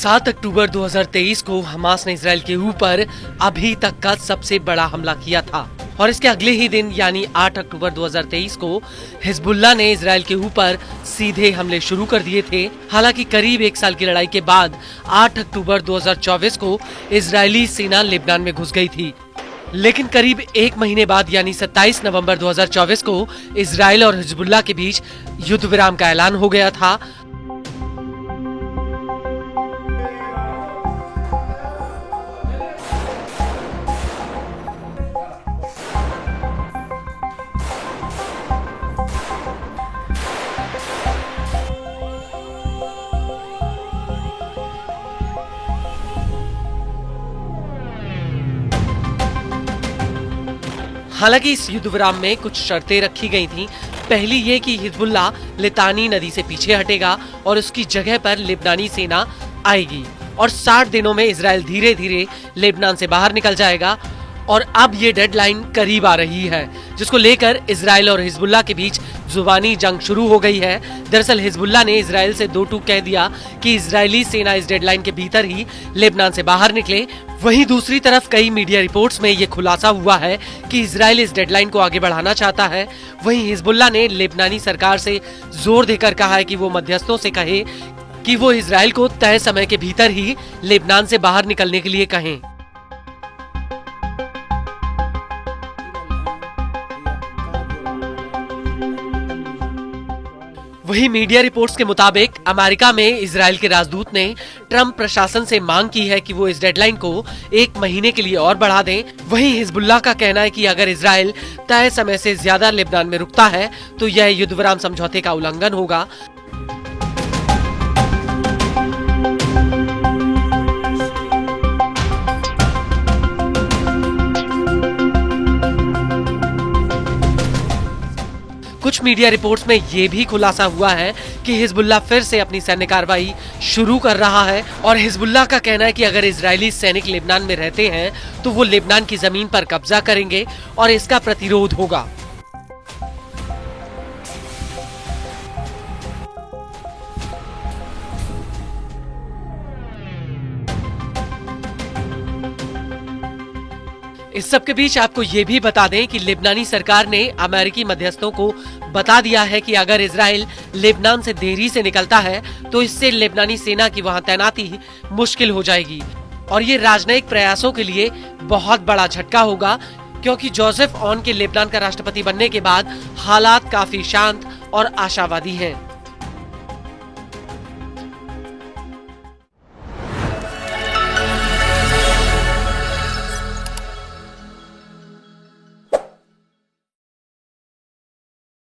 7 अक्टूबर 2023 को हमास ने इजराइल के ऊपर अभी तक का सबसे बड़ा हमला किया था और इसके अगले ही दिन यानी 8 अक्टूबर 2023 को हिजबुल्लाह ने इजराइल के ऊपर सीधे हमले शुरू कर दिए थे। हालांकि करीब एक साल की लड़ाई के बाद 8 अक्टूबर 2024 को इजरायली सेना लेबनान में घुस गई थी, लेकिन करीब एक महीने बाद यानी 27 नवंबर 2024 को इजराइल और हिजबुल्लाह के बीच युद्ध विराम का ऐलान हो गया था। हालांकि इस युद्ध विराम में कुछ शर्तें रखी गई थीं। पहली ये कि हिजबुल्लाह लितानी नदी से पीछे हटेगा और उसकी जगह पर लेबनानी सेना आएगी और 60 दिनों में इजराइल धीरे धीरे लेबनान से बाहर निकल जाएगा। और अब ये डेडलाइन करीब आ रही है, जिसको लेकर इजराइल और हिजबुल्लाह के बीच जुबानी जंग शुरू हो गई है। दरअसल हिजबुल्लाह ने इजराइल से दो टूक कह दिया कि इजरायली सेना इस डेडलाइन के भीतर ही लेबनान से बाहर निकले। वहीं दूसरी तरफ कई मीडिया रिपोर्ट्स में ये खुलासा हुआ है कि इजराइल इस डेडलाइन को आगे बढ़ाना चाहता है। वहीं हिजबुल्लाह ने लेबनानी सरकार से जोर देकर कहा है कि वो मध्यस्थों से कहे कि वो इजराइल को तय समय के भीतर ही लेबनान से बाहर निकलने के लिए कहें। वहीं मीडिया रिपोर्ट्स के मुताबिक अमेरिका में इजराइल के राजदूत ने ट्रंप प्रशासन से मांग की है कि वो इस डेडलाइन को 1 महीने के लिए और बढ़ा दें। वहीं हिजबुल्लाह का कहना है कि अगर इजराइल तय समय से ज्यादा लेबनान में रुकता है तो यह युद्ध विराम समझौते का उल्लंघन होगा। कुछ मीडिया रिपोर्ट्स में ये भी खुलासा हुआ है कि हिजबुल्लाह फिर से अपनी सैन्य कार्रवाई शुरू कर रहा है और हिजबुल्लाह का कहना है कि अगर इजरायली सैनिक लेबनान में रहते हैं तो वो लेबनान की जमीन पर कब्जा करेंगे और इसका प्रतिरोध होगा। इस सब के बीच आपको ये भी बता दें कि लेबनानी सरकार ने अमेरिकी मध्यस्थों को बता दिया है कि अगर इजराइल लेबनान से देरी से निकलता है तो इससे लेबनानी सेना की वहां तैनाती मुश्किल हो जाएगी और ये राजनयिक प्रयासों के लिए बहुत बड़ा झटका होगा, क्योंकि जोसेफ ऑन के लेबनान का राष्ट्रपति बनने के बाद हालात काफी शांत और आशावादी हैं।